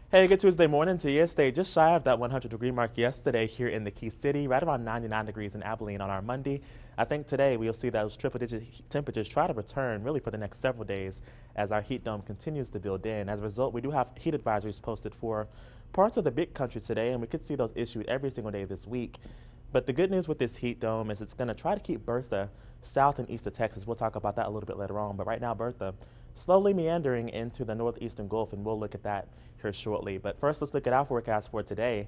Hey, good Tuesday morning to you. Stayed just shy of that 100-degree mark yesterday here in the Key City, right around 99 degrees in Abilene on our Monday. I think today we'll see those triple-digit temperatures try to return really for the next several days as our heat dome continues to build in. As a result, we do have heat advisories posted for parts of the big country today, and we could see those issued every single day this week. But the good news with this heat dome is it's going to try to keep Bertha south and east of Texas. We'll talk about that a little bit later on. But right now, Bertha slowly meandering into the northeastern Gulf, and we'll look at that here shortly. But first, let's look at our forecast for today.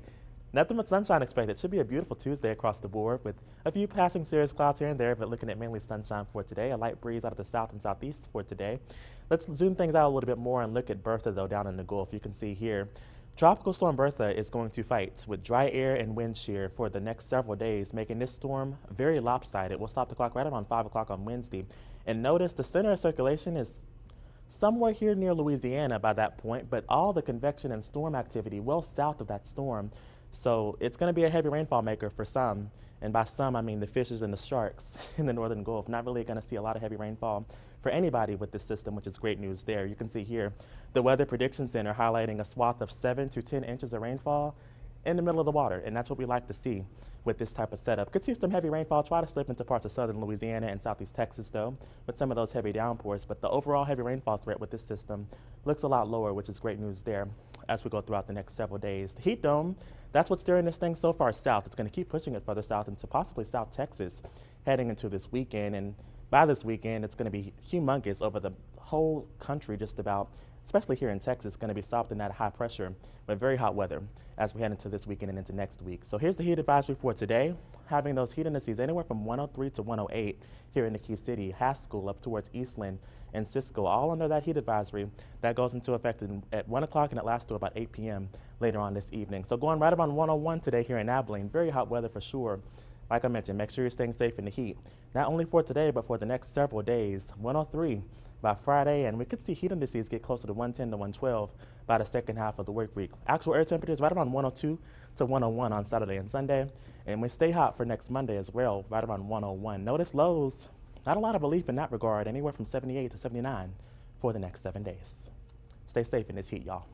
Nothing but sunshine expected. It should be a beautiful Tuesday across the board with a few passing serious clouds here and there, but looking at mainly sunshine for today. A light breeze out of the south and southeast for today. Let's zoom things out a little bit more and look at Bertha, though, down in the Gulf. You can see here Tropical Storm Bertha is going to fight with dry air and wind shear for the next several days, making this storm very lopsided. We'll stop the clock right around 5 o'clock on Wednesday. And notice the center of circulation is somewhere here near Louisiana by that point, but all the convection and storm activity well south of that storm. So it's going to be a heavy rainfall maker for some. And by some, I mean the fishes and the sharks in the northern Gulf. Not really going to see a lot of heavy rainfall for anybody with this system, which is great news there. You can see here the Weather Prediction Center highlighting a swath of 7 to 10 inches of rainfall in the middle of the water, and that's what we like to see with this type of setup. Could see some heavy rainfall try to slip into parts of southern Louisiana and southeast Texas, though, with some of those heavy downpours. But the overall heavy rainfall threat with this system looks a lot lower, which is great news there as we go throughout the next several days. The heat dome, that's what's steering this thing so far south. It's going to keep pushing it further south into possibly South Texas heading into this weekend. And by this weekend, it's going to be humongous over the whole country, just about, especially here in Texas. It's going to be soft in that high pressure, but very hot weather as we head into this weekend and into next week. So here's the heat advisory for today. Having those heat indices anywhere from 103 to 108 here in the Key City, Haskell up towards Eastland and Cisco, all under that heat advisory that goes into effect at 1 o'clock and it lasts to about 8 p.m. later on this evening. So going right around 101 today here in Abilene, very hot weather for sure. Like I mentioned, make sure you're staying safe in the heat, not only for today, but for the next several days. 103 by Friday, and we could see heat indices get closer to 110 to 112 by the second half of the work week. Actual air temperatures right around 102 to 101 on Saturday and Sunday, and we stay hot for next Monday as well, right around 101. Notice lows, not a lot of relief in that regard, anywhere from 78 to 79 for the next 7 days. Stay safe in this heat, y'all.